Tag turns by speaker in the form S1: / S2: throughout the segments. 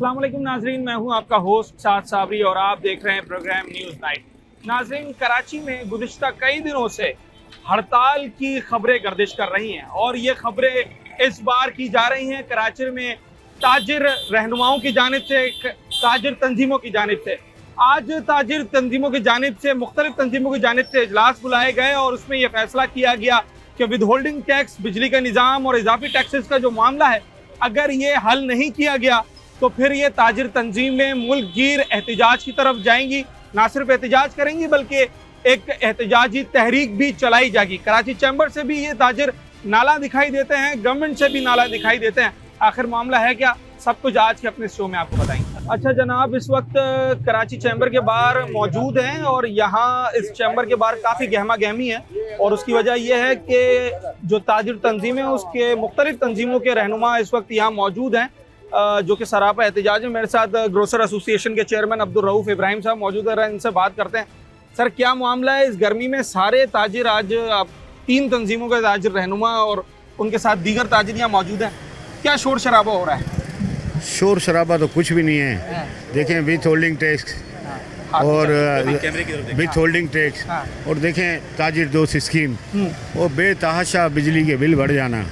S1: अस्सलाम वालेकुम नाजरीन, मैं हूं आपका होस्ट साद साबरी और आप देख रहे हैं प्रोग्राम न्यूज़ नाइट। नाजरीन, कराची में गुज़िश्ता कई दिनों से हड़ताल की खबरें गर्दिश कर रही हैं और ये खबरें इस बार की जा रही हैं कराची में ताजिर रहनुमाओं की जानिब से, ताजिर तंजीमों की जानिब से। आज ताजिर तंजीमों की जानिब से, मुख्तलिफ तंजीमों की जानिब से इजलास बुलाए गए और उसमें यह फैसला किया गया कि विद होल्डिंग टैक्स, बिजली का निज़ाम और इजाफी टैक्सेस का जो मामला है, अगर ये हल नहीं किया गया तो फिर ये ताजिर तंजीमें मुल्क गिर एहतजाज की तरफ जाएंगी। ना सिर्फ एहतजाज करेंगी बल्कि एक एहतजाजी तहरीक भी चलाई जाएगी। कराची चैम्बर से भी ये ताजिर नाला दिखाई देते हैं, गवर्नमेंट से भी नाला दिखाई देते हैं। आखिर मामला है क्या, सब कुछ आज के अपने शो में आपको बताएंगे। अच्छा जनाब, इस वक्त कराची चैम्बर के बाहर मौजूद हैं और यहाँ इस चैम्बर के बाहर काफ़ी गहमा गहमी है और उसकी वजह यह है कि जो ताजिर तंजीम है उसके मुख्तलिफ तंजीमों के रहनुमा इस वक्त यहाँ मौजूद हैं जो कि सरापा एहतजाज में। मेरे साथ ग्रोसर एसोसिएशन के चेयरमैन अब्दुल रऊफ इब्राहिम साहब मौजूद है, इनसे बात करते हैं। सर, क्या मामला है इस गर्मी में? सारे ताजिर आज, आप 3 तंजीमों के ताजिर रहनुमा और उनके साथ दीगर ताजिर यहाँ मौजूद हैं, क्या शोर शराबा हो रहा है?
S2: शोर शराबा तो कुछ भी नहीं है। देखें विथ होल्डिंग टैक्स और विथ होल्डिंग टैक्स और देखें ताजिर दोस्त स्कीम और बेतहाशा बिजली के बिल बढ़ जाना।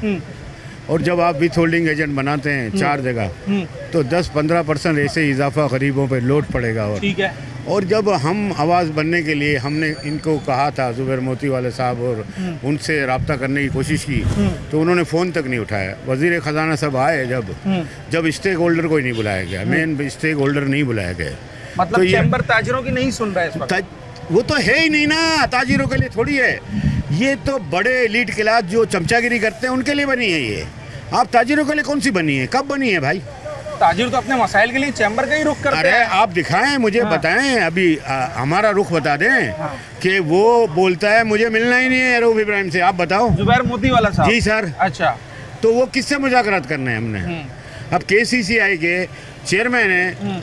S2: और जब आप विथ होल्डिंग एजेंट बनाते हैं 4 जगह तो 10-15% ऐसे इजाफा गरीबों पे लोड पड़ेगा। और
S1: ठीक है।
S2: और जब हम आवाज़ बनने के लिए हमने इनको कहा था, जुबैर मोती वाले साहब, और उनसे रब्ता करने की कोशिश की तो उन्होंने फ़ोन तक नहीं उठाया। वज़ीर ख़जाना सब आए जब स्टेक होल्डर को ही नहीं बुलाया गया, मेन स्टेक होल्डर नहीं बुलाया गया।
S1: मतलब तो चैम्बर ताजिरों की नहीं सुन रहा है इस वक्त?
S2: वो तो है ही नहीं ना, ताजिरों के लिए थोड़ी है। ये तो बड़े एलीट क्लास जो चमचागिरी करते हैं उनके लिए बनी है ये। आप ताजिरों के लिए कौन सी बनी है, कब बनी है भाई?
S1: ताजिर तो अपने मसाइल के लिए चैम्बर का ही रुख करते हैं।
S2: अरे आप दिखाएं मुझे, बताएं अभी हमारा रुख बता दें कि वो बोलता है मुझे मिलना ही नहीं है रऊफ इब्राहिम से। आप बताओ।
S1: जुबैर मोती वाला साहब?
S2: जी सर।
S1: अच्छा,
S2: तो वो किससे मुज़ाकरात करना है हमने? अब KCCI के चेयरमैन हैं,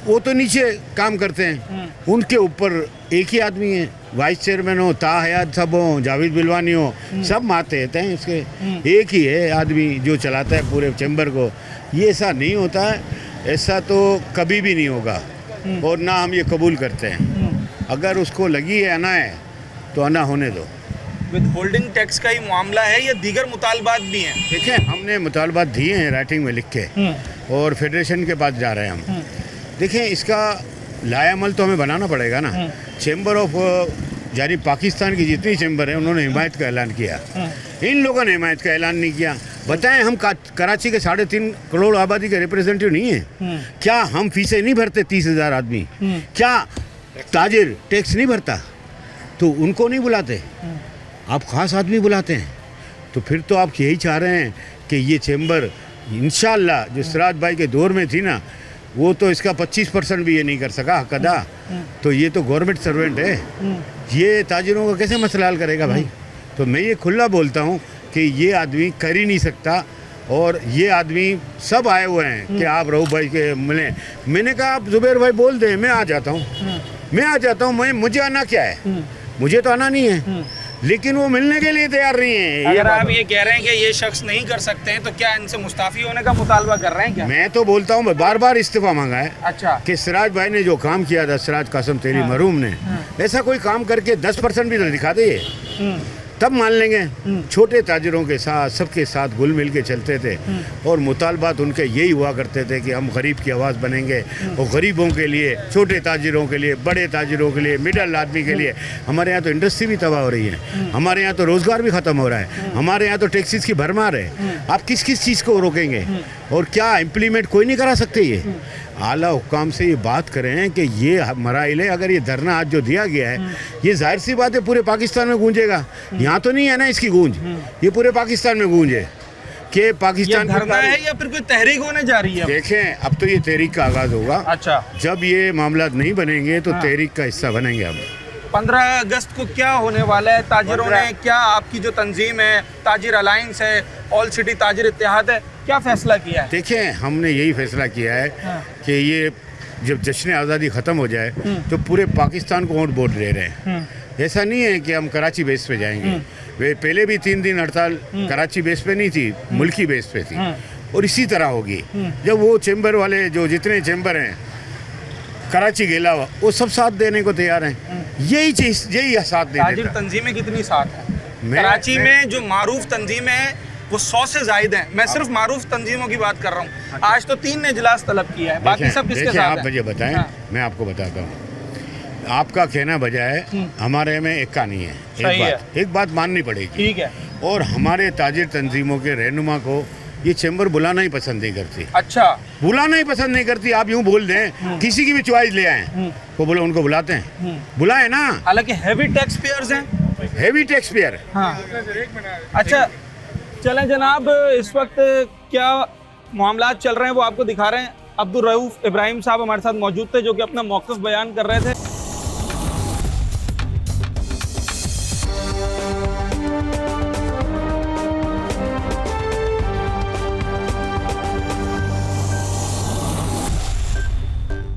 S2: वो तो नीचे काम करते हैं, उनके ऊपर एक ही आदमी है। वाइस चेयरमैन हो, ताहयात सब हो, जावेद बिलवानी हो, सब मातहत हैं इसके। एक ही है आदमी जो चलाता है पूरे चैम्बर को। ये ऐसा नहीं होता है, ऐसा तो कभी भी नहीं होगा और ना हम ये कबूल करते हैं। अगर उसको लगी है आना है तो आना होने दो।
S1: विद होल्डिंग टैक्स का ही मामला है या दीगर मुतालबात भी हैं?
S2: देखिए, हमने मुतालबात दिए हैं राइटिंग में लिख के और फेडरेशन के पास जा रहे हैं हम। देखें, इसका लायामल तो हमें बनाना पड़ेगा ना। चैम्बर ऑफ यानी पाकिस्तान की जितनी चैम्बर है उन्होंने हिमायत का ऐलान किया, इन लोगों ने हिमायत का ऐलान नहीं किया। बताएं, हम कराची के 3.5 करोड़ आबादी के रिप्रेजेंटेटिव नहीं है क्या? हम फीसें नहीं भरते 30,000 आदमी? क्या ताजिर टैक्स नहीं भरता? तो उनको नहीं बुलाते, आप ख़ास आदमी बुलाते हैं। तो फिर तो आप यही चाह रहे हैं कि ये चैम्बर इंशाअल्लाह, जो सिराज भाई के दौर में थी ना, वो तो इसका 25% भी ये नहीं कर सका हक अदा। तो ये तो गवर्नमेंट सर्वेंट है, ये ताजिरों का कैसे मसला हल करेगा भाई? तो मैं ये खुला बोलता हूँ कि ये आदमी कर ही नहीं सकता। और ये आदमी सब आए हुए हैं कि आप रऊफ भाई के मिले। मैंने कहा आप जुबैर भाई बोल दें, मैं आ जाता हूँ, मैं आ जाता हूँ। मुझे आना क्या है? मुझे तो आना नहीं है, लेकिन वो मिलने के लिए तैयार नहीं है।
S1: अगर आप ये कह रहे हैं कि ये शख्स नहीं कर सकते हैं तो क्या इनसे मुस्ताफी होने का मुतालबा कर रहे हैं क्या?
S2: मैं तो बोलता हूँ, बार बार इस्तीफा मांगा है।
S1: अच्छा।
S2: कि सिराज भाई ने जो काम किया था, सिराज कासम तेरी मरूम ने, ऐसा कोई काम करके 10% भी तो दिखा दे, तब मान लेंगे। छोटे ताजिरों के साथ, सबके साथ घुल मिल के चलते थे और मुतालबात उनके यही हुआ करते थे कि हम गरीब की आवाज़ बनेंगे और गरीबों के लिए, छोटे ताजिरों के लिए, बड़े ताजिरों के लिए, मिडल आदमी के लिए। हमारे यहाँ तो इंडस्ट्री भी तबाह हो रही है, हमारे यहाँ तो रोज़गार भी ख़त्म हो रहा है, हमारे यहाँ तो टैक्सेस की भरमार है। आप किस किस चीज़ को रोकेंगे? और क्या इम्प्लीमेंट कोई नहीं करा सकते? ये आला हुकाम से ये बात करें कि ये मराइल है। अगर ये धरना आज जो दिया गया है, ये जाहिर सी बात है पूरे पाकिस्तान में गूंजेगा। यहाँ तो नहीं है ना इसकी गूंज, ये पूरे पाकिस्तान में गूंज है कि पाकिस्तान
S1: धरना है या फिर कोई तहरीक होने जा रही है?
S2: देखें, अब तो ये तहरीक का आगाज़ होगा।
S1: अच्छा।
S2: जब ये मामला नहीं बनेंगे तो तहरीक का हिस्सा बनेंगे हम।
S1: 15 अगस्त को क्या होने वाला है? ताजिरों ने क्या, आपकी जो तंजीम है ताजिर अलायंस है, ऑल सिटी ताजिर इत्तेहाद है, क्या फैसला किया है?
S2: देखें, हमने यही फैसला किया है कि ये जब जश्न आज़ादी ख़त्म हो जाए तो पूरे पाकिस्तान को वोट दे रहे हैं। ऐसा नहीं है कि हम कराची बेस पे जाएंगे। वे पहले भी 3 दिन हड़ताल कराची बेस पे नहीं थी, मुल्की बेस पे थी। और इसी तरह होगी। जब वो चेंबर वाले जो जितने चेंबर हैं कराची के अलावा वो सब साथ देने को तैयार हैं, यही चीज़ यही साथ दे
S1: ताजिर
S2: देता।
S1: तंजीमें कितनी साथ हैं कराची में? जो मारूफ तंजीमें हैं वो 100 से ज़ायद हैं। मैं सिर्फ मारूफ तंजीमों की बात कर रहा हूँ। आज तो 3 ने इजलास तलब किया है, बाकी सब किसके साथ
S2: आप
S1: हैं?
S2: मुझे बताएं,
S1: हाँ।
S2: मैं आपको बताता हूँ। आपका कहना बजाय हमारे में इक्का नहीं है।
S1: सही
S2: एक बात माननी पड़ेगी।
S1: ठीक है।
S2: और हमारे ताजिर तंजीमों के रहनुमा को ये चैम्बर बुलाना ही पसंद नहीं करती।
S1: अच्छा,
S2: बुलाना ही पसंद नहीं करती। आप यूं बोल दें किसी की भी चॉइस ले आए वो बोले उनको बुलाते हैं, बुलाए ना।
S1: हालांकि हैवी टैक्स पेयर्स हैं।
S2: Heavy tax payer.
S1: हाँ। अच्छा चलें जनाब, इस वक्त क्या मामलात चल रहे हैं वो आपको दिखा रहे हैं। अब्दुल रऊफ इब्राहिम साहब हमारे साथ मौजूद थे जो कि अपना मौक़िफ़ बयान कर रहे थे।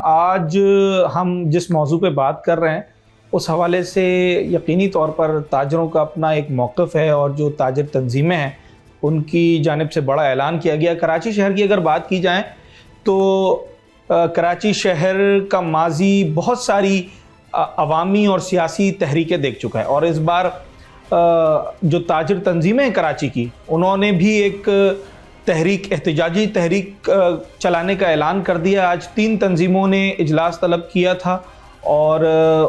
S1: आज हम जिस मौजू पे बात कर रहे हैं उस हवाले से यकीनी तौर पर ताजरों का अपना एक मौक़िफ़ है और जो ताजर तंजीमें हैं उनकी जानिब से बड़ा ऐलान किया गया। कराची शहर की अगर बात की जाए तो कराची शहर का माजी बहुत सारी अवामी और सियासी तहरीकें देख चुका है और इस बार जो ताजर तंजीमें हैं कराची की उन्होंने भी एक तहरीक, एहतजाजी तहरीक चलाने का ऐलान कर दिया। आज 3 तंजीमों ने इजलास तलब किया था और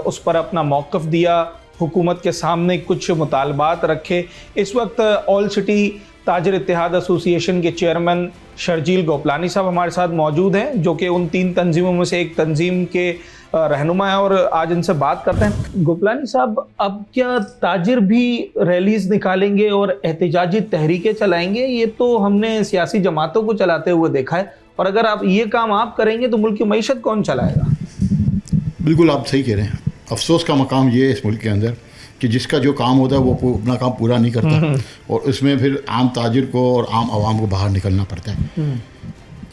S1: उस पर अपना मौक़िफ़ दिया, हुकूमत के सामने कुछ मुतालबात रखे। इस वक्त ऑल सिटी ताजर इत्तेहाद एसोसिएशन के चेयरमैन शर्जील गोपलानी साहब हमारे साथ मौजूद हैं जो कि उन 3 तंजीमों में से एक तंजीम के रहनुमा है और आज इनसे बात करते हैं। गोपलानी साहब, अब क्या ताजिर भी रैलीज निकालेंगे और एहतजाजी तहरीकें चलाएंगे? ये तो हमने सियासी जमातों को चलाते हुए देखा है और अगर आप ये काम आप करेंगे तो मुल्क की मईशत कौन चलाएगा?
S3: बिल्कुल आप सही कह रहे हैं। अफसोस का मकाम ये है इस मुल्क के अंदर कि जिसका जो काम होता है वो अपना काम पूरा नहीं करता और उसमें फिर आम ताजिर को और आम आवाम को बाहर निकलना पड़ता है।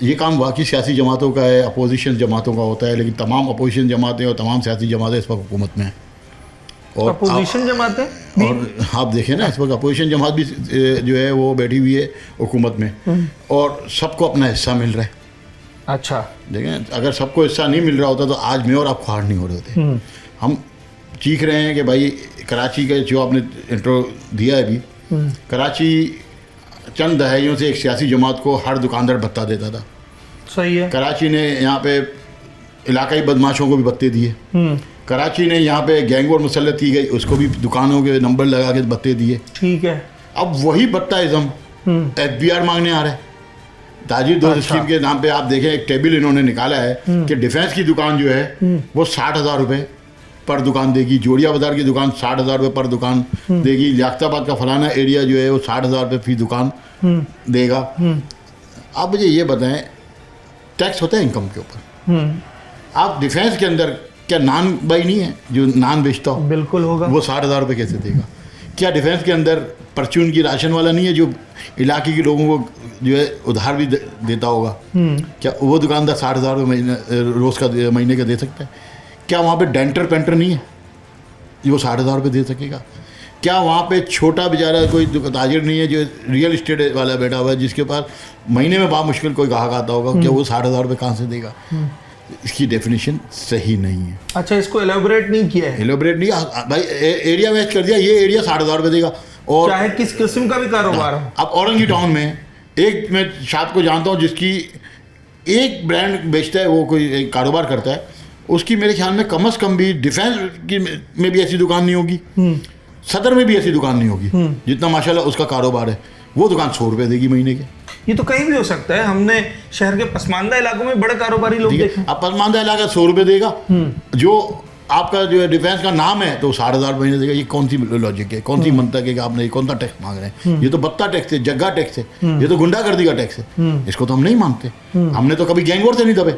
S3: ये काम वाकई सियासी जमातों का है, अपोजिशन जमातों का होता है, लेकिन तमाम अपोजिशन जमातें और तमाम सियासी जमातें इस वक्त हुकूमत में हैं। और
S1: अपोजिशन जमातें
S3: और आप देखें ना, इस वक्त अपोजिशन जमात भी जो है वो बैठी हुई है हुकूमत में और सबको अपना हिस्सा मिल रहा है।
S1: अच्छा,
S3: देखें, अगर सबको हिस्सा नहीं मिल रहा होता तो आज मैं और आप खाड़ नहीं हो रहे होते। हम चीख रहे हैं कि भाई कराची का जो आपने इंट्रो दिया है अभी, कराची चंद दहाइयों से एक सियासी जमात को हर दुकानदार भत्ता देता था।
S1: सही है।
S3: कराची ने यहाँ पे इलाकाई बदमाशों को भी भत्ते दिए। कराची ने यहाँ पे गैंग वॉर मुसल्लत की गई, उसको भी दुकानों के नंबर लगा के भत्ते दिए।
S1: ठीक है।
S3: अब वही भत्ताइज़म FBR मांगने आ रहा है। ताजिर दोस्त स्कीम के नाम पे आप देखें एक टेबल इन्होंने निकाला है कि डिफेंस की दुकान जो है वो 60,000 रुपये पर दुकान देगी, जोड़िया बाजार की दुकान 60,000 रुपये पर दुकान देगी, लियाकताबाद का फलाना एरिया जो है वो 60,000 रुपये फी दुकान देगा। आप मुझे ये बताएं, टैक्स होता है इनकम के ऊपर। आप डिफेंस के अंदर क्या नान भाई नहीं है जो नान बेचता हो? बिल्कुल होगा। वो 60,000 रुपये कैसे देगा? क्या डिफेंस के अंदर परचून की राशन वाला नहीं है जो इलाके के लोगों को जो है उधार भी देता होगा? क्या वो दुकानदार 60,000 रुपये रोज़ का महीने का दे सकता है? क्या वहाँ पे डेंटर पेंटर नहीं है जो 60,000 रुपये दे सकेगा? क्या वहाँ पे छोटा बेचारा कोई ताजिर नहीं है जो रियल इस्टेट वाला बैठा हुआ है जिसके पास महीने में बहुत मुश्किल कोई ग्राहक आता होगा? क्या वो 60,000 रुपये कहाँ से देगा? इसकी डेफिनेशन सही नहीं है।
S1: अच्छा, इसको एलोबरेट नहीं किया है?
S3: एलोबरेट नहीं भाई, एरिया मैच कर दिया, ये एरिया 60,000 रुपये देगा और
S1: चाहे किस किस्म का भी कारोबार हो।
S3: अब औरंगी टाउन में एक मैं शॉप को जानता हूँ जिसकी एक ब्रांड बेचता है, वो कोई एक कारोबार करता है, उसकी मेरे ख्याल में कम से कम भी डिफेंस की में भी ऐसी दुकान नहीं होगी, सदर में भी ऐसी दुकान नहीं होगी जितना माशाल्लाह उसका कारोबार है। वो दुकान 100 रुपये देगी महीने के।
S1: ये तो कहीं भी हो सकता है। हमने शहर के पसमानदा इलाकों में बड़े कारोबारी लोग देखे।
S3: अब पसमानदा इलाका 100 रुपये देगा, जो आपका जो है डिफेंस का नाम है तो 60,000 महीने देगा। ये कौन सी लॉजिक है, कौन सी मंतक है कि आपने कौन सा टैक्स मांग रहे हैं? ये तो बत्ता टैक्स है, जग्गा टैक्स है, ये तो गुंडागर्दी का टैक्स है। इसको तो हम नहीं मानते। हमने तो कभी गैंग वॉर से नहीं दबे।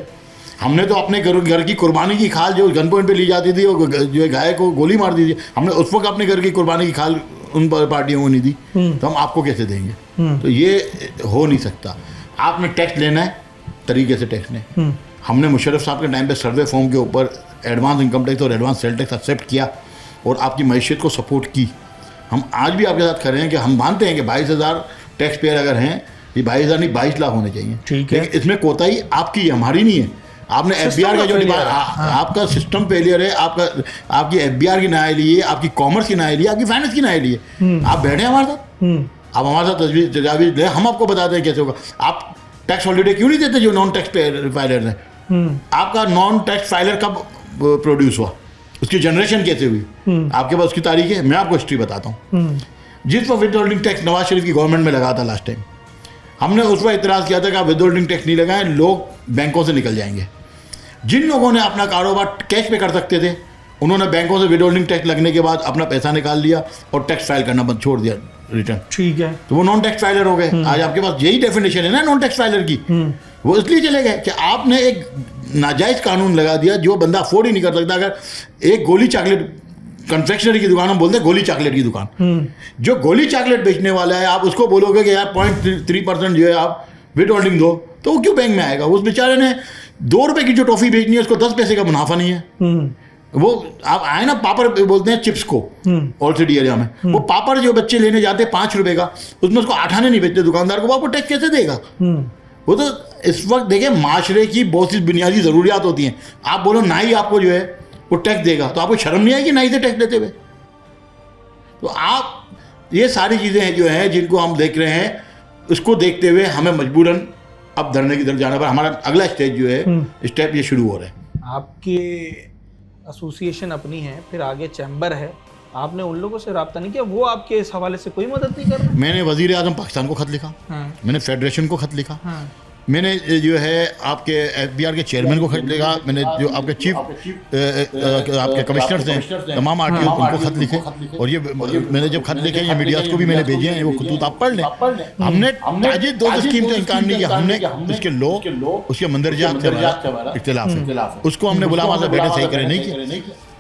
S3: हमने तो अपने घर की कुर्बानी की खाल जो गन पॉइंट पे ली जाती थी और जो है गाय को गोली मार दी थी, हमने उस वक्त अपने घर की कुर्बानी की खाल उन पार्टियों को नहीं दी, तो हम आपको कैसे देंगे? तो ये हो नहीं सकता। आपने टैक्स लेना है तरीके से टैक्स लें। हमने मुशर्रफ साहब के टाइम पे सर्वे फॉर्म के ऊपर एडवांस इनकम टैक्स और एडवांस सेल टैक्स एक्सेप्ट किया और आपकी मैशियत को सपोर्ट की। हम आज भी आपके साथ कर रहे हैं कि हम मानते हैं कि 22,000 टैक्स पेयर अगर हैं ये 22,000 नहीं 22 लाख होने चाहिए।
S1: ठीक है।
S3: लेकिन इसमें कोताही आपकी है, हमारी नहीं है। आपने एफबीआर का जो आपका सिस्टम फेलियर है, आपकी एफबीआर की न्याय ली है, आपकी कॉमर्स की न्याय ली है, आपकी फाइनेंस की न्याय ली है। आप बैठे हमारे साथ, आप हमारे साथ तजवीज़ ले, हम आपको बताते हैं कैसे होगा। आप टैक्स हॉलीडे क्यों नहीं देते जो नॉन टैक्स फाइलर हैं? आपका नॉन टैक्स फाइलर कब प्रोड्यूस हुआ, उसकी जनरेशन कैसे हुई, आपके पास उसकी तारीख है? मैं आपको हिस्ट्री बताता हूँ। जिस पर with holding tax Nawaz Sharif की गवर्नमेंट में लगा था लास्ट टाइम, हमने उस पर इतराज़ किया था कि आप विद होल्डिंग टैक्स नहीं लगाएं, लोग बैंकों से निकल जाएंगे। जिन लोगों ने अपना कारोबार कैश पे कर सकते थे, उन्होंने बैंकों से विद होल्डिंग टैक्स लगने के बाद अपना पैसा निकाल लिया और टैक्स फाइल करना बंद छोड़ दिया, रिटर्न। ठीक है, तो वो नॉन टैक्स फाइलर हो गए। आज आपके पास यही डेफिनेशन है ना नॉन टैक्स फाइलर की। वो इसलिए चले गए कि आपने एक नाजायज़ कानून लगा दिया जो बंदा अफोर्ड ही नहीं कर सकता। अगर एक गोली चॉकलेट, कन्फेक्शनरी की दुकान हम बोलते हैं गोली चॉकलेट की दुकान, जो गोली चॉकलेट बेचने वाला है, आप उसको बोलोगे कि यार 0.3% जो है आप विद होल्डिंग दो, तो वो क्यों बैंक में आएगा? उस बेचारे ने 2 रुपए की जो टॉफी बेचनी है उसको 10 पैसे का मुनाफा नहीं है। वो आप आए ना, पापड़ बोलते हैं चिप्स को ऑल सिटी एरिया में, वो पापड़ जो बच्चे लेने जाते हैं 5 रुपए का, उसमें उसको 8 आने नहीं बेचते दुकानदार को, वो आपको टैक्स कैसे देगा? वो तो इस वक्त देखिए माशरे की बहुत सी बुनियादी ज़रूरियात होती हैं। आप बोलो नाई आपको जो है वो टैक्स देगा, तो आपको शर्म नहीं आएगी नाई से टैक्स देते हुए? तो आप ये सारी चीज़ें जो हैं जिनको हम देख रहे हैं, उसको देखते हुए हमें मजबूरन अब धरने की तरफ जाना पर हमारा अगला स्टेज जो है स्टेप ये शुरू हो रहा है।
S1: आपके एसोसिएशन अपनी है, फिर आगे चैम्बर है, आपने उन लोगों से रब्ता नहीं किया? वो आपके इस हवाले से कोई मदद नहीं कर रहे?
S3: मैंने वज़ीर आज़म पाकिस्तान को खत लिखा, मैंने फेडरेशन को खत लिखा, मैंने जो है आपके एफबीआर के चेयरमैन को खत लिखा, मैंने जो आपके चीफ आपके कमिश्नर्स हैं तमाम आरटीओ उनको खत लिखे, और ये मैंने जब खत लिखे ये मीडिया को भी मैंने भेजे हैं, वो खतूत आप पढ़ लें। हमने ताजिद 2 स्कीम का इनकार नहीं किया, हमने उसके लो उसके मंदरजात से हमारा इख्तिलाफ है, उसको हमने बुलावा से बैठे सही करे नहीं किया।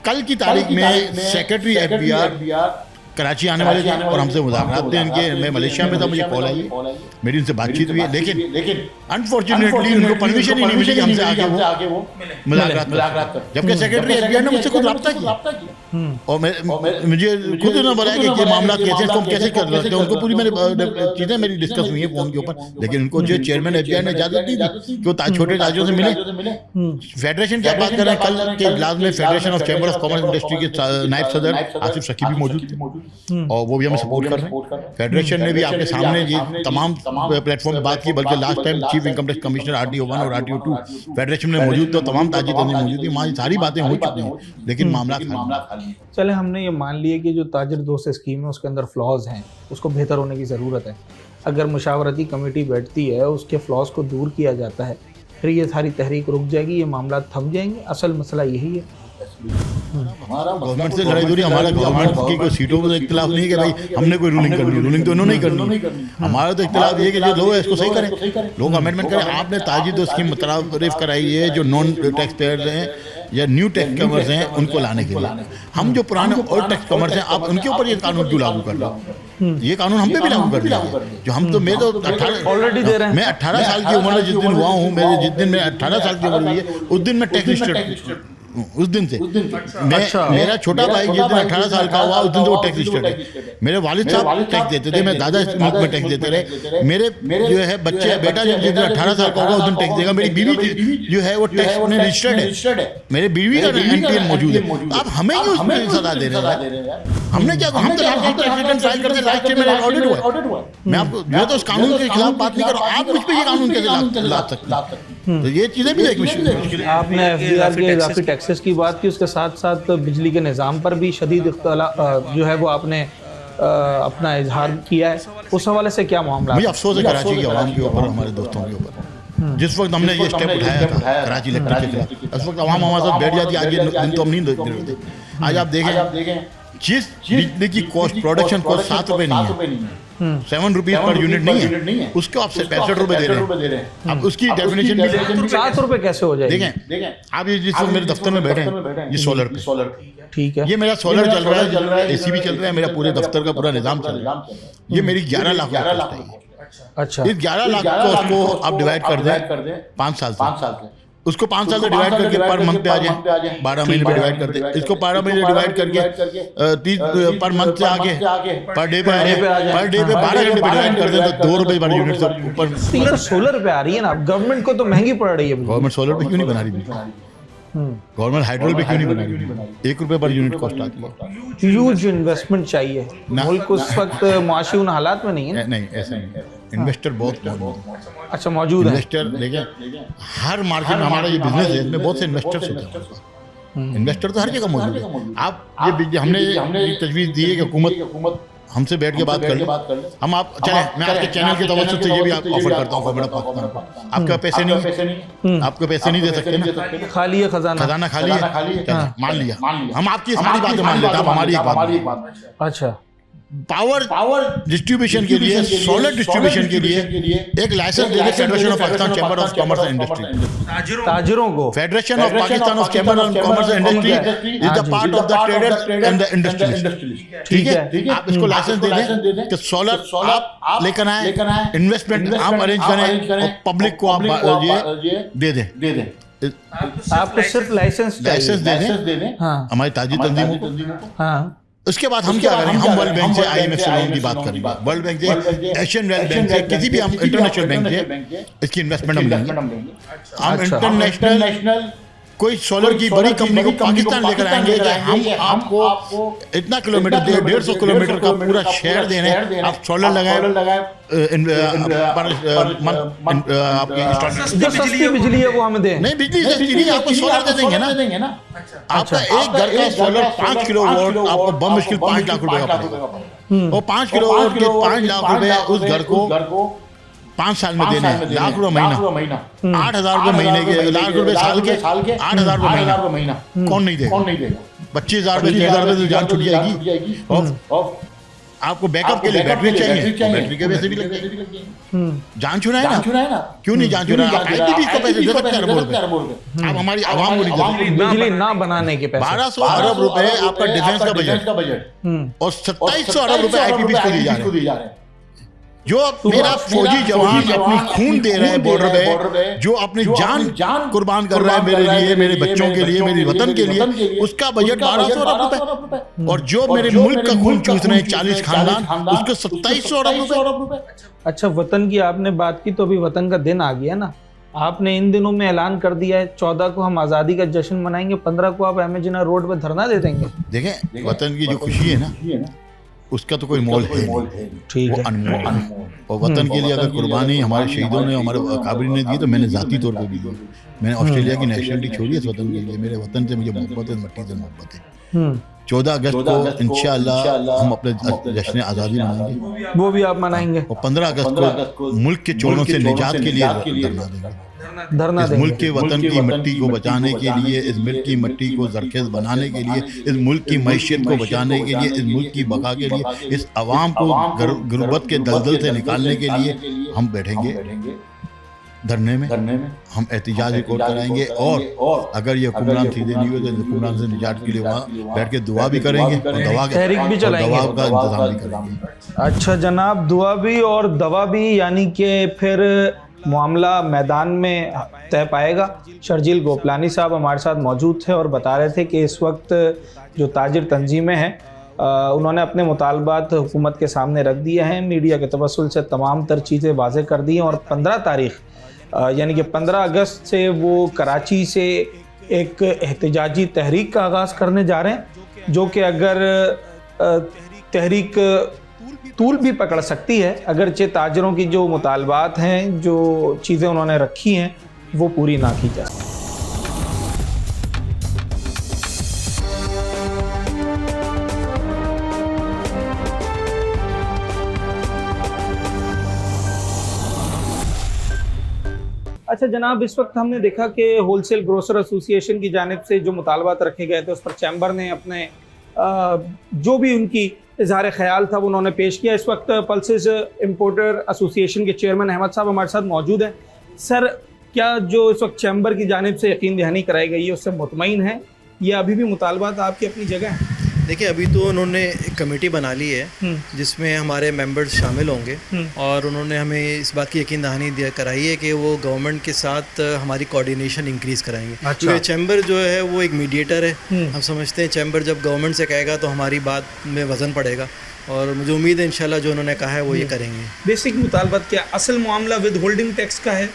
S3: कल की तारीख में सेक्रेटरी एफबीआर कराची आने वाले थे और हमसे मुज़ाकरात थे इनके। मैं मलेशिया में था, मुझे कॉल आई, मेरी उनसे बातचीत हुई है, लेकिन अनफॉर्चुनेटली उनको परमिशन ही नहीं मिली हमसे आगे वो मुलाकात कर, जबकि सेक्रेटरी एफबीआर ने मुझसे खुद रब्ता किया और मुझे खुद उन्होंने बताया कि ये मामला कैसे, इसको हम कैसे कर सकते हैं। उनको पूरी मैंने चीज़ें मेरी डिस्कस हुई है फ़ोन के ऊपर, लेकिन उनको जो चेयरमैन एफबीआर ने इजाज़त दी थी कि वो छोटे ताजरों से मिले। फेडरेशन की बात कर रहे हैं, कल के इजलास में federation of chamber of commerce industry के नायब सदर आसिफ शकीब भी मौजूद थे और वो भी हमें सपोर्ट कर रहे हैं। फेडरेशन ने भी आपके सामने ये तमाम प्लेटफॉर्म बात की, बल्कि last time chief income tax commissioner RTO 1 और RTO 2 फेडरेशन में मौजूद थे, तमाम ताजिद मौजूद थी, वहाँ सारी बातें हो चुकी हैं, लेकिन मामला खाली।
S1: चले, हमने ये मान लिया कि जो ताजिर दोस्त स्कीम है उसके अंदर फ्लॉज हैं, उसको बेहतर होने की ज़रूरत है। अगर मुशावरती कमेटी बैठती है, उसके फ्लॉज को दूर किया जाता है, फिर ये सारी तहरीक रुक जाएगी, ये मामला थम जाएंगे। असल मसला यही है।
S3: गवर्नमेंट से लड़ाई दूरी, हमारा गवर्नमेंट की कोई सीटों में इख्तिलाफ नहीं है कि भाई हमने कोई रूलिंग करनी, रूलिंग तो उन्होंने ही करनी। हमारा तो इख्तिलाफ ये है कि जो लोग इसको सही करें, लोग अमेंडमेंट करें। आपने ताजिद स्कीम मुतरफ़ कराई है जो नॉन टैक्स पेयर्स हैं या न्यू टैक्स कमर्स हैं उनको लाने के लिए। हम जो पुराने और टैक्स कमर्स हैं, आप उनके ऊपर ये कानून क्यों लागू कर रहे हो? ये कानून हम पे भी लागू कर दिया जो हम तो, मैं तो 18
S1: ऑलरेडी दे रहे हैं।
S3: मैं 18 साल की उम्र में जिस दिन हुआ हूँ, मेरे जिस दिन मैं 18 साल की उम्र हुई है उस दिन मैं टैक्स रजिस्टर्ड, उस दिन से मेरा छोटा भाई जिस दिन 18 साल का हुआ उस दिन से वो टैक्स रजिस्टर्ड है। मेरे वालिद साहब टैक्स देते थे, मेरे दादा इस मुल्क में टैक्स देते रहे, मेरे जो है बच्चे बेटा जब जिस दिन 18 साल का होगा उस दिन टैक्स देगा। मेरी बीवी जो है वो टैक्स में रजिस्टर्ड है, मेरे बीवी का NPN मौजूद है। आप हमें ही उसमें सजा दे रहे हैं। हमने क्या, हम तो रिटर्न फाइल करते लास्ट ईयर मेरा ऑडिट हुआ। मैं आपको जो तो उस कानून के खिलाफ बात नहीं कर रहा हूँ, आप मुझ पर ये कानून कैसे ला सकते? तो ये चीज़ें भी एक मुश्किल।
S1: आपने एफबीआर के इजाफी टैक्सेस की बात की, उसके साथ साथ बिजली के निज़ाम पर भी शदीद जो है वो आपने अपना इजहार किया है, उस हवाले से क्या मामला?
S3: मुझे अफसोस है कराची की आवाम के ऊपर, हमारे दोस्तों के ऊपर। जिस वक्त हमने ये स्टेप उठाया था कराची इलेक्ट्रिक के खिलाफ, उस वक्त आवाम हमारे साथ बैठ जाती। आज ये दिन तो हम नहीं देख रहे थे। आज आप देखें जिस बिजली की कॉस्ट, प्रोडक्शन कॉस्ट 7 रुपये नहीं है, 7 रुपीज पर यूनिट नहीं है, उसको आप 65 रुपये दे रहे हैं। अब उसकी डेफिनेशन भी
S1: 7 रुपये कैसे हो जाएगी?
S3: देखें आप ये जिस मेरे दफ्तर में बैठे हैं, ये सोलर,
S1: ठीक है,
S3: ये मेरा सोलर चल रहा है, AC भी चल रहा है, मेरा पूरे दफ्तर का पूरा निजाम चल रहा है। ये मेरी 11 लाख
S1: अच्छा,
S3: इस 11 लाख को आप डिवाइड कर दें 5 साल से, उसको 5 साल से डिवाइड करके पर मंथ पे आ जाए, 12 महीने पे डिवाइड करते, इसको 12 महीने डिवाइड करके 30 पर मंथ से आगे पर डे पे आ जाए, पर डे पे 12 घंटे पे डिवाइड करते हैं तो 2 रुपए पर यूनिट से ऊपर।
S4: तो ये सोलर पे आ रही है ना, गवर्नमेंट को तो महंगी पड़ रही है।
S3: गवर्नमेंट सोलर पे क्यों नहीं बना रही? गवर्नमेंट हाइड्रोल पे क्यों नहीं बना रही? 1 रुपए पर यूनिट कॉस्ट आती है।
S4: ह्यूज इन्वेस्टमेंट चाहिए, मुल्क उस वक्त मुआशी उन हालात में नहीं है।
S3: नहीं ऐसा नहीं है, इन्वेस्टर बहुत
S4: अच्छा मौजूद है।
S3: इन्वेस्टर देखिए हर मार्केट में हमारा ये बिजनेस है, इसमें बहुत से इन्वेस्टर्स होते हैं। इन्वेस्टर तो हर जगह मौजूद है। आप ये हमने तजवीज़ दी है कि हुकूमत हमसे बैठ के बात कर ले, हम आप चले, मैं आपके चैनल के तवज्जुह से ये भी आप ऑफर करता हूँ गवर्नमेंट पाकिस्तान को, आपके पैसे नहीं, आपके पैसे नहीं दे सकते ना,
S4: खाली है खजाना
S3: खाली है, मान लिया, हम आपकी सारी बातें मान लेते हैं, आप हमारी एक बात।
S4: अच्छा,
S3: पावर डिस्ट्रीब्यूशन के लिए, सोलर डिस्ट्रीब्यूशन के लिए एक लाइसेंस दे दे federation of Pakistan chamber of commerce and industry,
S4: ताजिरों को।
S3: Federation of Pakistan of chamber of commerce and industry is the part of the traders and the industrialist. ठीक है, आप इसको लाइसेंस दे दें कि सोलर आप लेकर आए, इन्वेस्टमेंट आप अरेंज करें और पब्लिक को आप ये दे दें।
S4: आपको सिर्फ लाइसेंस
S3: दे दें हमारी ताजी तंजीमों को।
S4: हाँ,
S3: उसके बाद हम क्या करेंगे, हम वर्ल्ड बैंक से IMF से लोन की बात करेंगे, वर्ल्ड बैंक से, एशियन वेल्थ बैंक से, किसी भी हम इंटरनेशनल बैंक से इसकी इन्वेस्टमेंट हम लेंगे। हम इंटरनेशनल कोई सोलर की बड़ी कंपनी को पाकिस्तान लेकर आएंगे कि हम आपको इतना किलोमीटर दे, 150 किलोमीटर का पूरा शहर देने, आप सोलर लगाए,
S4: जो सस्ती बिजली है वो हमें दें।
S3: नहीं, बिजली आपको सोलर दे देंगे ना। आपका एक घर का सोलर 5 किलोवाट आपको बमुश्किल 5 लाख रुपए का पड़ेगा, और 5 किलोवाट के 5 लाख रुपए उस घर को 5 साल में देने, लाख रुपए महीना, 8,000 रुपए महीने के, लाख रुपए साल के, 8,000 रुपए महीना कौन नहीं देगा? 25,000 रुपए 30,000 रुपए तो जान छूट जाएगी। और आपको बैकअप के लिए बैटरी चाहिए, बैटरी के पैसे भी लग जाएंगे। जान छुड़ा है ना, क्यों नहीं जान छुड़ा? ITP को पैसे दे सकते हैं अरबों रुपए, आप हमारी आवाम को नहीं दे।
S4: बिजली ना बनाने के पैसे
S3: 1200 अरब रुपए आपका डिफेंस का बजट, और 2700 अरब रुपए ITP को दिए जा रहे हैं। जो मेरा फौजी जवान अपनी खून दे रहे हैं बॉर्डर पे, जो अपनी जान कुर्बान कर रहा है मेरे लिए, मेरे बच्चों के लिए, मेरे वतन के लिए, उसका बजट 1200 अरब रुपए। और जो मेरे मुल्क का खून चूस रहे हैं 40 खानदान, उसके 2700 अरब रुपए।
S4: अच्छा, वतन की आपने बात की तो अभी वतन का दिन आ गया ना, आपने इन दिनों में ऐलान कर दिया है 14 को हम आज़ादी का जश्न मनाएंगे, 15 को आप एमए रोड पे धरना दे देंगे।
S3: देखें, वतन की जो खुशी है ना, उसका तो कोई मोल है नहीं,
S4: ठीक है,
S3: अनमोल। और वतन के लिए अगर कुर्बानी हमारे शहीदों ने, हमारे अकाबरी ने दी, तो मैंने ज़ाती तौर पे भी दी। मैंने ऑस्ट्रेलिया की नेशनलिटी छोड़ी है इस वतन के लिए। मेरे वतन से मुझे मोहब्बत है, मट्टी से मोहब्बत है। 14 अगस्त को इंशाअल्लाह हम अपने जश्न आज़ादी मनाएंगे,
S4: वो भी आप मनाएंगे।
S3: और 15 अगस्त को मुल्क के चोरों से निजात के लिए
S4: धरना
S3: इस मुल्क के वतन की मिट्टी को बचाने के लिए, इस मुल्क की मिट्टी को जरखेज बनाने के लिए, इस मुल्क की मैशियत को बचाने के लिए, इस मुल्क की बका के लिए, इस अवाम को गुर्बत के दलदल से निकालने के लिए हम बैठेंगे धरने में। हम एहतिजाज रिकॉर्ड कराएंगे, और अगर ये हुक्मरान सीधे नहीं हुए तो हुक्मरान से निजात के लिए वहाँ बैठ के दुआ भी करेंगे और दवा
S4: भी चलाएंगे,
S3: दवा का इंतजाम भी करेंगे।
S4: अच्छा जनाब, दुआ भी और दवा भी, यानी कि फिर मामला मैदान में तय पाएगा। शर्जील गोपलानी साहब हमारे साथ मौजूद थे और बता रहे थे कि इस वक्त जो ताजिर तंजीमें हैं उन्होंने अपने मुतालबात हुकूमत के सामने रख दिए हैं, मीडिया के तवस्सुल से तमाम तर चीज़ें वाज़े कर दी हैं, और 15 तारीख़ यानी कि 15 अगस्त से वो कराची से एक एहतजाजी तहरीक का आगाज़ करने जा रहे हैं, जो कि अगर तहरीक तूल भी पकड़ सकती है, अगरचे ताजरों की जो मुतालबात हैं, जो चीज़ें उन्होंने रखी हैं, वो पूरी ना की जाए। अच्छा जनाब, इस वक्त हमने देखा कि होलसेल ग्रोसर एसोसिएशन की जानिब से जो मुतालबात रखे गए थे उस पर चैम्बर ने अपने जो भी उनकी इजहार ख्याल था वो उन्होंने पेश किया। इस वक्त पल्सेस इंपोर्टर एसोसिएशन के चेयरमैन अहमद साहब हमारे साथ मौजूद हैं। सर, क्या जो इस वक्त चैम्बर की जानिब से यकीन दहानी कराई गई है उससे मुतमईन है, या अभी भी मुतालबात आपकी अपनी जगह हैं?
S5: देखिए अभी तो उन्होंने एक कमेटी बना ली है जिसमें हमारे मेंबर्स शामिल होंगे और उन्होंने हमें इस बात की यकीन दहानी कराई है कि वो गवर्नमेंट के साथ हमारी कोऑर्डिनेशन इंक्रीज़ कराएंगे। क्योंकि चैम्बर जो है वो एक मीडिएटर है। हम समझते हैं चैम्बर जब गवर्नमेंट से कहेगा तो हमारी बात में वज़न पड़ेगा और मुझे उम्मीद है इंशाल्लाह जो उन्होंने कहा है वो ये करेंगे।
S4: बेसिक मुतालबात क्या, असल मामला विद होल्डिंग टैक्स का है?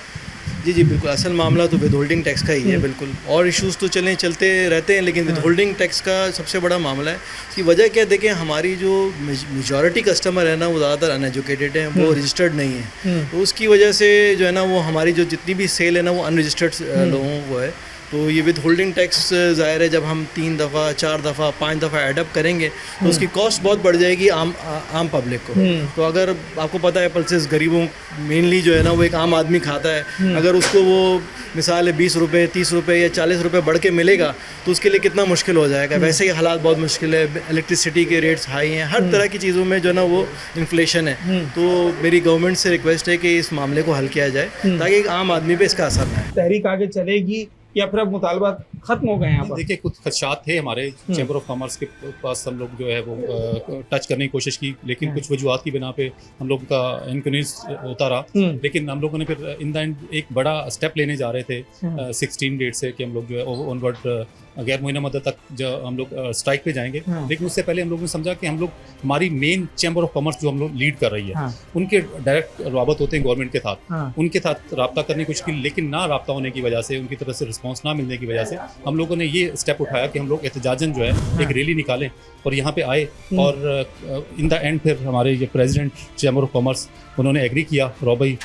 S5: जी बिल्कुल, असल मामला तो विद होल्डिंग टैक्स का ही है बिल्कुल। और इश्यूज़ तो चलते रहते हैं लेकिन विद होल्डिंग टैक्स का सबसे बड़ा मामला है। इसकी वजह क्या है, देखें हमारी जो मेजॉरिटी कस्टमर है ना वो ज़्यादातर अनएजुकेटेड हैं, वो रजिस्टर्ड नहीं है। तो उसकी वजह से जो है ना वो हमारी जो जितनी भी सेल है ना वो अनरजिस्टर्ड लोगों को है। तो ये विद होल्डिंग टैक्स ज़ाहिर है जब हम 3 दफ़ा 4 दफ़ा 5 दफ़ा एडअप करेंगे तो उसकी कॉस्ट बहुत बढ़ जाएगी आम पब्लिक को। तो अगर आपको पता है पल्सेस गरीबों मेनली जो है ना वो एक आम आदमी खाता है, अगर उसको वो मिसाल है 20 रुपये 30 रुपये या 40 रुपये बढ़ के मिलेगा तो उसके लिए कितना मुश्किल हो जाएगा। वैसे ही हालात बहुत मुश्किल है, इलेक्ट्रिसिटी के रेट्स हाई हैं, हर तरह की चीज़ों में जो है ना वो इन्फ्लेशन है। तो मेरी गवर्नमेंट से रिक्वेस्ट है कि इस मामले को हल किया जाए ताकि एक आम आदमी पे इसका असर ना आए।
S4: तहरीक आगे चलेगी या फिर अब मुतालबात खत्म हो गए हैं यहाँ पर?
S6: देखिए कुछ खदशात थे हमारे चैम्बर ऑफ कॉमर्स के पास, हम लोग जो है वो टच करने की कोशिश की लेकिन कुछ वजूहत की बिना पे हम लोग का इनकन्वीनियंस होता रहा। लेकिन हम लोगों ने फिर इन द एंड एक बड़ा स्टेप लेने जा रहे थे 16 डेट से कि हम लोग जो है ऑनवर्ड गैर मुइना मदद तक जो हम लोग स्ट्राइक पे जाएंगे। लेकिन उससे पहले हम लोगों ने समझा कि हम लोग हमारी मेन चैम्बर ऑफ कॉमर्स जो हम लोग लीड कर रही है उनके डायरेक्ट राबत होते हैं गवर्नमेंट के साथ, उनके साथ रब्ता करने की कोशिश की लेकिन ना रब्ता होने की वजह से, उनकी तरफ से रिस्पॉन्स ना मिलने की वजह से हम लोगों ने ये स्टेप उठाया कि हम लोग एहतजाजन जो है एक रैली निकालें और यहाँ पे आए। और इन द एंड फिर हमारे ये प्रेसिडेंट चैम्बर ऑफ कॉमर्स उन्होंने एग्री किया, रॉबई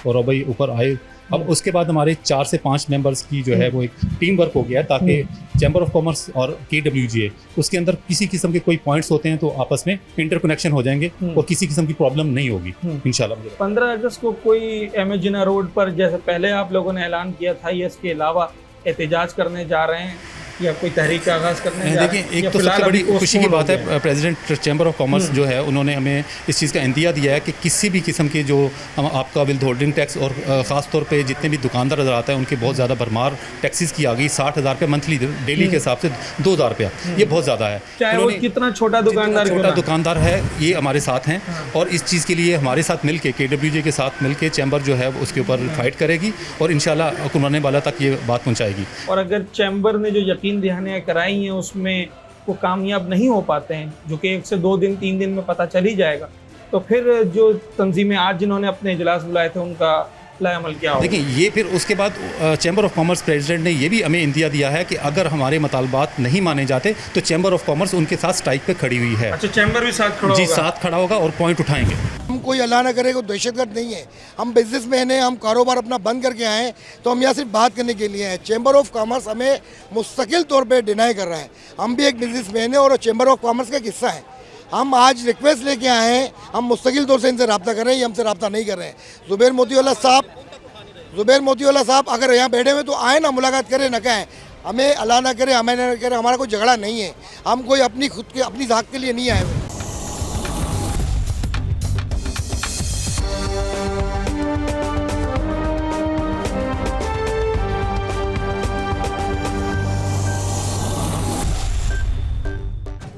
S6: ऊपर आए। अब उसके बाद हमारे 4 से 5 मेंबर्स की जो है वो एक टीम वर्क हो गया ताकि चैम्बर ऑफ कॉमर्स और KWGA उसके अंदर किसी किस्म के कोई पॉइंट्स होते हैं तो आपस में इंटरकनेक्शन हो जाएंगे और किसी किस्म की प्रॉब्लम नहीं होगी इंशाल्लाह।
S4: 15 अगस्त को कोई एम जिना रोड पर जैसे पहले आप लोगों ने ऐलान किया था या इसके अलावा एहतजाज करने जा रहे हैं या कोई तहरीक का आगाज़ करने जा रहे हैं?
S6: देखिए एक तो सबसे बड़ी खुशी की बात है प्रेसिडेंट चैम्बर ऑफ कॉमर्स जो है उन्होंने हमें इस चीज़ का इंदिया दिया है कि किसी भी किस्म के जो हम आपका विद होल्डिंग टैक्स और ख़ास तौर पे जितने भी दुकानदार नज़र आता है उनके बहुत ज़्यादा भरमार टैक्सेस की आ गई। 60,000 रुपये मंथली, डेली के हिसाब से 2,000 रुपया, ये बहुत ज़्यादा है।
S4: चाहे वो कितना छोटा
S6: दुकानदार है ये हमारे साथ हैं और इस चीज़ के लिए हमारे साथ मिल के KWGA के साथ मिल के चैम्बर जो है उसके ऊपर फाइट करेगी और इंशाल्लाह हुक्मरान वाला तक ये बात पहुँचाएगी।
S4: और अगर चैम्बर ने जो यकीन दहानियाँ कराई हैं उसमें वो कामयाब नहीं हो पाते हैं, जो कि 1 से 2 दिन 3 दिन में पता चल ही जाएगा, तो फिर जो तंजीमें आज जिन्होंने अपने इजलास बुलाए थे उनका अमल क्या होगा?
S6: देखिए ये फिर उसके बाद चैम्बर ऑफ कॉमर्स प्रेसिडेंट ने ये भी हमें इंदिया दिया है कि अगर हमारे मुतालबात नहीं माने जाते तो चैम्बर ऑफ कॉमर्स उनके साथ स्ट्राइक पे खड़ी हुई है।
S4: अच्छा, चैम्बर भी साथ खड़ा होगा?
S6: जी साथ खड़ा होगा और पॉइंट उठाएंगे।
S7: हम कोई अल्लाह ना करे, कोई दहशतगर्द नहीं है, हम बिजनेसमैन हैं, हम कारोबार अपना बंद करके आए हैं तो हम यहाँ सिर्फ बात करने के लिए हैं। चैम्बर ऑफ कॉमर्स हमें मुस्तकिल तौर पर डिनाई कर रहा है। हम भी एक बिजनेसमैन हैं और चैम्बर ऑफ कॉमर्स का हिस्सा है। हम आज रिक्वेस्ट लेके आए हैं, हम मुस्तकिल तौर से इनसे रब्ता कर रहे हैं, ये हमसे रब्ता नहीं कर रहे हैं। ज़ुबैर मोतीवाला साहब अगर यहाँ बैठे हुए तो आए ना, मुलाकात करें ना, कहें हमें अल्लाह ना करे, हमें ना करे, हमारा कोई झगड़ा नहीं है, हम कोई अपनी ज़ात के लिए नहीं आए हुए।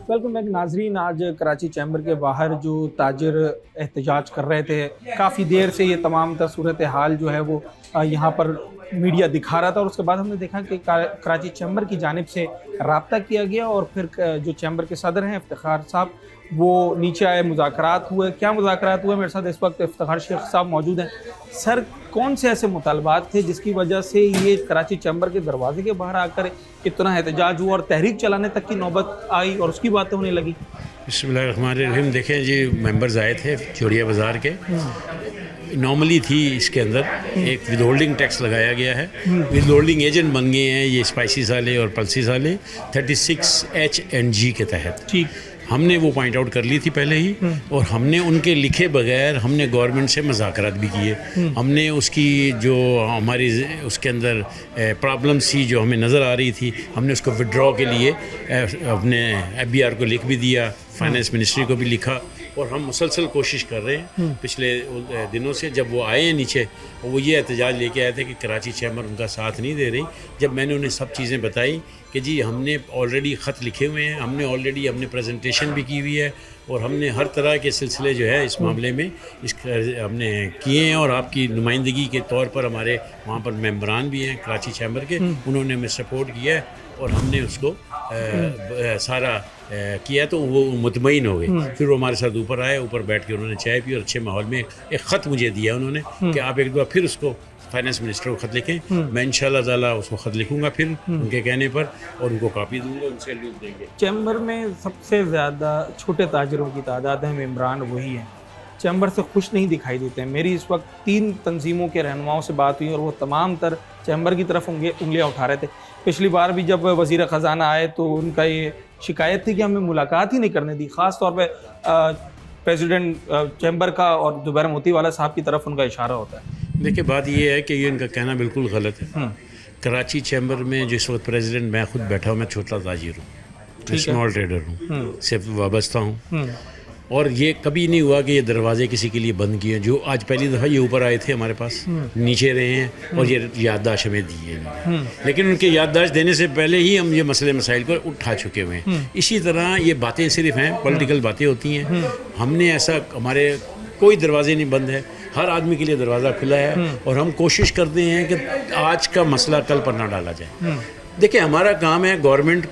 S4: वेलकम बैक नाजरीन। आज कराची चैम्बर के बाहर जो ताजिर एहतजाज कर रहे थे, काफ़ी देर से ये तमाम सूरत हाल जो है वो यहाँ पर मीडिया दिखा रहा था और उसके बाद हमने देखा कि कराची चैम्बर की जानिब से रब्ता किया गया और फिर जो चैम्बर के सदर हैं इफ्तिखार साहब वो नीचे आए, मुज़ाकरात हुए। क्या मुज़ाकरात हुए? मेरे साथ इस वक्त इफ्तिखार शेख साहब मौजूद हैं। सर, कौन से ऐसे मुतालबात थे जिसकी वजह से ये कराची चैम्बर के दरवाजे के बाहर आकर इतना एहतजाज हुआ और तहरीक चलाने तक की नौबत आई और उसकी बातें होने लगी?
S8: बिस्मिल्लाहिर्रहमानिर्रहीम। देखें जी, मेंबर्स आए थे चोरिया बाज़ार के। नॉर्मली थी इसके अंदर एक विद होल्डिंग टैक्स लगाया गया है, विद होल्डिंग एजेंट बन गए हैं ये स्पाइसीज वाले और पल्सीज वाले 36H&G के तहत। ठीक, हमने वो पॉइंट आउट कर ली थी पहले ही और हमने उनके लिखे बगैर हमने गवर्नमेंट से मुज़ाकरात भी किए। हमने उसकी जो हमारी उसके अंदर प्रॉब्लम थी जो हमें नज़र आ रही थी, हमने उसको विड्रॉ के लिए अपने FBR को लिख भी दिया, फाइनेंस मिनिस्ट्री को भी लिखा और हम मुसलसल कोशिश कर रहे हैं पिछले दिनों से। जब वो आए हैं नीचे वो ये एहतजाज लेके आए थे कि कराची चैम्बर उनका साथ नहीं दे रही। जब मैंने उन्हें सब चीज़ें बताई कि जी हमने ऑलरेडी ख़त लिखे हुए हैं, हमने ऑलरेडी अपनी प्रेजेंटेशन भी की हुई है और हमने हर तरह के सिलसिले जो है इस मामले में हमने किए हैं और आपकी नुमाइंदगी के तौर पर हमारे वहाँ पर मेंबरान भी हैं कराची चैम्बर के, उन्होंने हमें सपोर्ट किया है और हमने उसको सारा किया तो वो मुतमईन हो गए। फिर वो हमारे साथ ऊपर आए, ऊपर बैठ के उन्होंने चाय पी और अच्छे माहौल में एक ख़त मुझे दिया उन्होंने कि आप एक दफ़ा फिर उसको फाइनेंस मिनिस्टर को ख़त लिखें। मैं इंशाल्लाह ताला उसको ख़त लिखूंगा फिर उनके कहने पर और उनको कॉपी दूंगा, उनसे लिख देंगे।
S4: चैम्बर में सबसे ज़्यादा छोटे ताजरों की तादाद है, मेम्बरान वही हैं, चैम्बर से खुश नहीं दिखाई देते हैं। मेरी इस वक्त 3 तंजीमों के रहनुमाओं से बात हुई और वो तमाम तर चैम्बर की तरफ उंगलियां उठा रहे थे। पिछली बार भी जब वज़ीर ख़जाना आए तो उनका ये शिकायत थी कि हमें मुलाकात ही नहीं करने दी, ख़ास तौर पर प्रेसिडेंट चैम्बर का और ज़ुबैर मोतीवाला साहब की तरफ उनका इशारा होता है।
S8: देखिए बात ये है कि ये इनका कहना बिल्कुल गलत है। कराची चैम्बर में जिस वक्त प्रेसिडेंट मैं खुद बैठा हूँ, मैं छोटा ताजिर हूँ, मैं स्मॉल ट्रेडर हूँ, सिर्फ वाबस्ता हूँ और ये कभी नहीं हुआ कि ये दरवाजे किसी के लिए बंद किए। जो आज पहली दफ़ा ये ऊपर आए थे हमारे पास, नीचे रहे हैं और ये याददाश्त हमें दी है, लेकिन उनके याददाश्त देने से पहले ही हम ये मसले मसाइल को उठा चुके हुए हैं। इसी तरह ये बातें सिर्फ हैं, पॉलिटिकल बातें होती हैं। हमने ऐसा, हमारे कोई दरवाजे नहीं बंद है, हर आदमी के लिए दरवाज़ा खुला है और हम कोशिश करते हैं कि आज का मसला कल पर ना डाला जाए। देखिए हमारा काम है गवर्नमेंट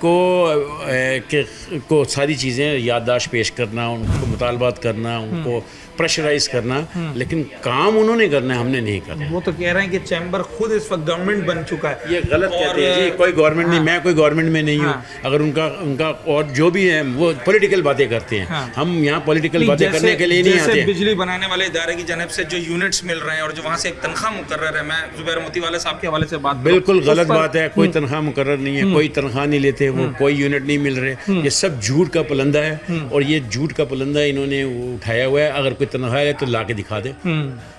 S8: को सारी चीज़ें याददाश्त पेश करना, उनको मुतालबात करना, उनको प्रेशराइज करना, लेकिन काम उन्होंने करना है, हमने नहीं करना।
S4: वो तो कह रहे हैं कि चैम्बर खुद इस वक्त गवर्नमेंट बन चुका है।
S8: ये गलत कहते हैं जी, कोई गवर्नमेंट नहीं, मैं कोई गवर्नमेंट में नहीं हूँ। अगर उनका और जो भी है वो पॉलिटिकल बातें करते हैं, हम यहाँ पॉलिटिकल बातें करने के लिए नहीं आते।
S4: बिजली बनाने वाले इदारे की जानिब से जो यूनिट्स मिल रहे हैं और जो वहाँ से एक तनख्वाह मुकर्रर है, मैं ज़ुबैर मोतीवाला साहब के हवाले से बात
S8: बिल्कुल गलत बात है। कोई तनख्वाह मुकर्रर नहीं है, कोई तनख्वाह नहीं लेते वो, कोई यूनिट नहीं मिल रहे। ये सब झूठ का पुलंदा है और ये झूठ का पुलंदा इन्होंने उठाया हुआ है। अगर कोई तनख्वाह है तो ला के दिखा दे।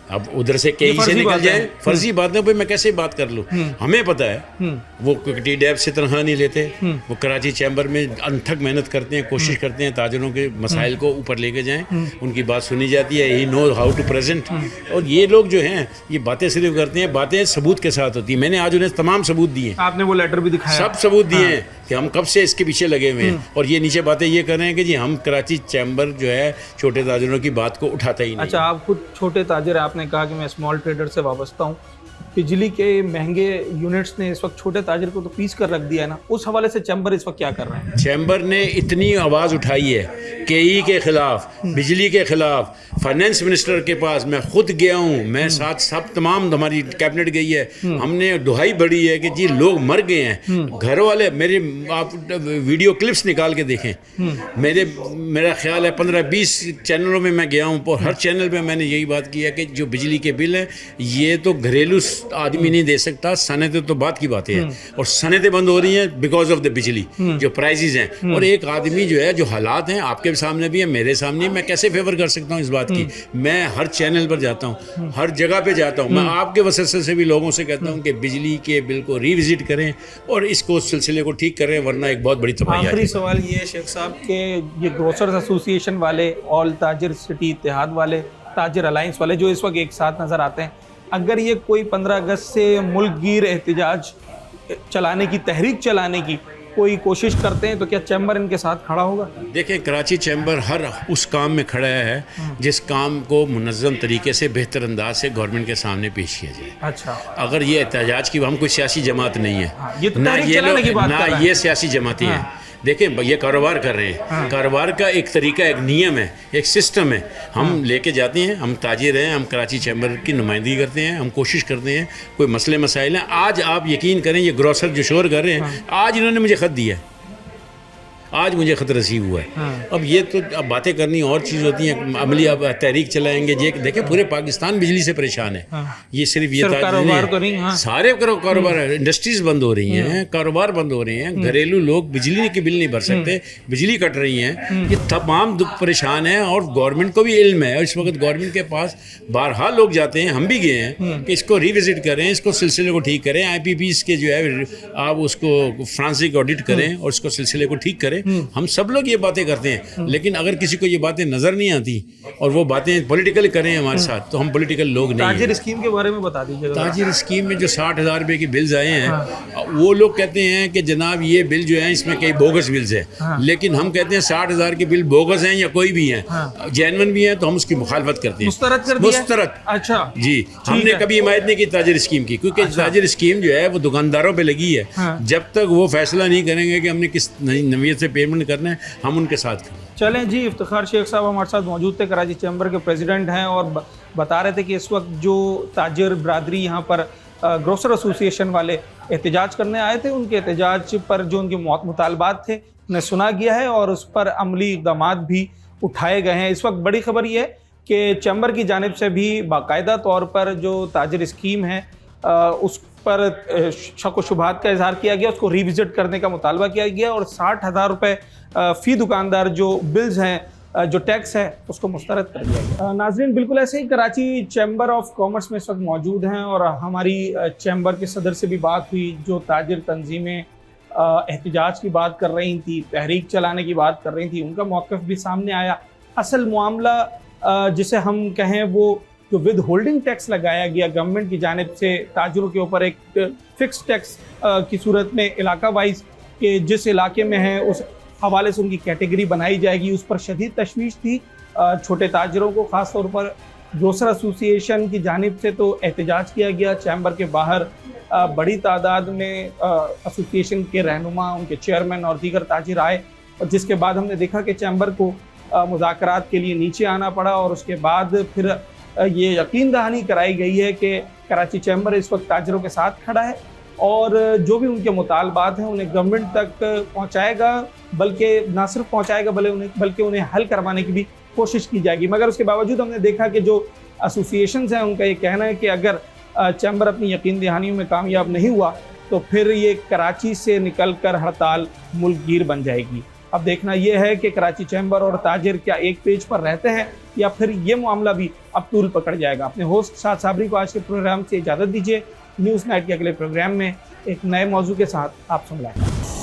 S8: अब उधर से कहीं से निकल जाए, फर्जी बातों पे मैं कैसे बात कर लूँ? हमें पता है वो टी-डैब से तनख्वाह नहीं लेते, वो कराची चैम्बर में अनथक मेहनत करते हैं, कोशिश करते हैं ताजरों के मसाइल को ऊपर लेके जाएं, उनकी बात सुनी जाती है, ही नो हाउ टू प्रेजेंट। और ये लोग जो हैं ये बातें सिर्फ करते हैं, बातें सबूत के साथ होती है। मैंने आज उन्हें तमाम सबूत दिए,
S4: आपने वो लेटर भी दिखाया,
S8: सब सबूत दिए हैं कि हम कब से इसके पीछे लगे हुए हैं और ये नीचे बातें ये कर रहे हैं कि जी हम कराची चैम्बर जो है छोटे ताजरों की बात को उठाता ही नहीं।
S4: अच्छा, आप खुद छोटे ताजर, आपने कहा कि मैं स्मॉल ट्रेडर से वाबस्ता हूँ। बिजली के महंगे यूनिट्स ने इस वक्त छोटे ताजर को तो पीस कर रख दिया है ना, उस हवाले से चैम्बर इस वक्त क्या कर रहा है?
S8: चैम्बर ने इतनी आवाज़ उठाई है केई के ख़िलाफ़, बिजली के ख़िलाफ़, फाइनेंस मिनिस्टर के पास मैं खुद गया हूँ, मैं साथ सब तमाम हमारी कैबिनेट गई है, हमने दुहाई बड़ी है कि जी लोग मर गए हैं, घर वाले मेरे, आप वीडियो क्लिप्स निकाल के देखें, मेरा ख्याल है 15-20 चैनलों में मैं गया हूँ और हर चैनल पे मैंने यही बात की है कि जो बिजली के बिल हैं ये तो घरेलू आदमी नहीं दे सकता, सनतें तो बात की बातें हैं और सनतें बंद हो रही हैं बिकॉज ऑफ द बिजली जो प्राइसेस हैं। और एक आदमी जो है, जो हालात हैं आपके सामने भी है, मेरे सामने, मैं कैसे फेवर कर सकता हूँ इस बात की? मैं हर चैनल पर जाता हूँ, हर जगह पे जाता हूँ, मैं आपके वसवसे से भी लोगों से कहता हूँ कि बिजली के बिल को रिविजिट करें और इसको सिलसिले को ठीक करें, वरना एक बहुत बड़ी तबाही।
S4: आखिरी सवाल ये शेख साहब के, ये ग्रोसर्स एसोसिएशन वाले, ऑल ताजिर सिटी इत्तेहाद वाले, ताजिर अलायंस वाले जो इस वक्त एक साथ नज़र आते हैं, अगर ये कोई 15 अगस्त से मुल्क गिर एहतजाज चलाने की, तहरीक चलाने की कोई कोशिश करते हैं तो क्या चैम्बर इनके साथ खड़ा होगा?
S8: देखें, कराची चैम्बर हर उस काम में खड़ा है जिस काम को मुनज़्ज़म तरीके से, बेहतर अंदाज से गवर्नमेंट के सामने पेश किया जाए।
S4: अच्छा,
S8: अगर ये एहतजाज की, हम कोई सियासी जमात नहीं है,
S4: ये
S8: ना ये लोग, ना ये सियासी जमातें हैं। देखें, ये कारोबार कर रहे हैं, कारोबार का एक तरीका, एक नियम है, एक सिस्टम है, हम लेके जाते हैं, हम ताजिर हैं, हम कराची चैम्बर की नुमाइंदगी करते हैं, हम कोशिश करते हैं, कोई मसले मसाइल हैं। आज आप यकीन करें, ये ग्रोसर जो शोर कर रहे हैं, आज इन्होंने मुझे ख़त दिया है, आज मुझे ख़त रसीव हुआ है। अब ये तो अब बातें करनी और चीज़ होती हैं, अमली अब तहरीक चलाएंगे। ये देखें, पूरे पाकिस्तान बिजली से परेशान है, ये सिर्फ ये
S4: कारोबार तो नहीं,
S8: सारे कारोबार, इंडस्ट्रीज़ बंद हो रही हैं, कारोबार बंद हो रहे हैं, घरेलू लोग बिजली के बिल नहीं भर सकते, बिजली कट रही हैं, ये तमाम दुख परेशान हैं और गवर्नमेंट को भी इल्म है। और इस वक्त गवर्नमेंट के पास बारहा लोग जाते हैं, हम भी गए हैं कि इसको रिविजिट करें, इसको सिलसिले को ठीक करें, IPPs के जो है आप उसको फ्रांसिक ऑडिट करें और इसको सिलसिले को ठीक करें हम सब लोग ये बातें करते हैं, लेकिन अगर किसी को ये बातें नज़र नहीं आती और वो बातें पॉलिटिकल करें हमारे साथ, तो हम पॉलिटिकल लोग नहीं
S1: ताजिर
S8: हैं।
S1: स्कीम के बारे में बता दीजिएगा।
S8: ताजिर स्कीम में जो 60,000 रुपये की बिल्स आए हैं, वो लोग कहते हैं कि जनाब ये बिल जो है इसमें कई बोगस बिल्स हैं, लेकिन हम कहते हैं 60,000 की बिल बोगस हैं या कोई भी हैं, जेन्युइन भी हैं, तो हम उसकी मुखालफत करते हैं।
S1: मुस्तरद कर दिया है?
S8: मुस्तरद।
S1: अच्छा
S8: जी, हमने कभी हिमायत नहीं की ताजिर स्कीम की, क्योंकि ताजिर स्कीम जो है वो दुकानदारों पे लगी है। जब तक वो फैसला नहीं करेंगे कि हमने किस नवीयत से पेमेंट करना है, हम उनके साथ खड़े हैं।
S1: चलें जी, इफ्तिखार शेख साहब हमारे साथ मौजूद थे, कराची चैम्बर के प्रेसिडेंट हैं, और बता रहे थे कि इस वक्त जो ताजिर बरादरी यहाँ पर ग्रोसर एसोसिएशन वाले एहतजाज करने आए थे, उनके एहतजाज पर जो उनके मुतालबात थे उन्हें सुना गया है और उस पर अमली इक़दाम भी उठाए गए हैं। इस वक्त बड़ी खबर ये है कि चैम्बर की जानिब से भी बाकायदा तौर पर जो ताजिर स्कीम है उस पर शक व शुबहात का इजहार किया गया, उसको रिविज़िट करने का मुतालबा किया गया और 60,000 रुपये फ़ी दुकानदार जो बिल्स हैं, जो टैक्स है, उसको मुस्तरद कर दिया गया। नाज़रीन, बिल्कुल ऐसे ही कराची चैम्बर ऑफ कॉमर्स में इस वक्त मौजूद हैं और हमारी चैम्बर के सदर से भी बात हुई, जो ताजिर तंजीमें एहतजाज की बात कर रही थी, तहरीक चलाने की बात कर रही थी, उनका मौक़िफ़ भी सामने आया। असल मामला जिसे हम कहें वो जो विद होल्डिंग टैक्स लगाया गया गवर्नमेंट की जानिब से ताजिरों के ऊपर एक फ़िक्स टैक्स की सूरत में इलाका वाइज के जिस इलाके में है उस हवाले से उनकी कैटेगरी बनाई जाएगी, उस पर शदीद तशवीश थी छोटे ताजिरों को। ख़ास तौर पर ग्रोसर एसोसिएशन की जानिब से तो एहतजाज किया गया, चैम्बर के बाहर बड़ी तादाद में एसोसिएशन के रहनुमा, उनके चेयरमैन और दीगर ताजिर आए, और जिसके बाद हमने देखा कि चैम्बर को मुज़ाकरात के लिए नीचे आना पड़ा और उसके बाद फिर ये यकीन दहानी कराई गई है कि कराची चैम्बर इस वक्त ताजिरों के साथ खड़ा है और जो भी उनके मुतालबात हैं उन्हें गवर्नमेंट तक पहुंचाएगा, बल्कि ना सिर्फ पहुंचाएगा बल्कि उन्हें हल करवाने की भी कोशिश की जाएगी। मगर उसके बावजूद हमने देखा कि जो एसोसिएशंस हैं उनका ये कहना है कि अगर चैम्बर अपनी यकीन दहानियों में कामयाब नहीं हुआ तो फिर ये कराची से निकल कर हड़ताल मुल्कगीर बन जाएगी। अब देखना यह है कि कराची चैम्बर और ताजिर क्या एक पेज पर रहते हैं या फिर ये मामला भी अब तूल पकड़ जाएगा। अपने होस्ट साद साबरी को आज के प्रोग्राम से इजाज़त दीजिए। न्यूज़ नाइट के अगले प्रोग्राम में एक नए मौजू के साथ आप सुन लाएंगे।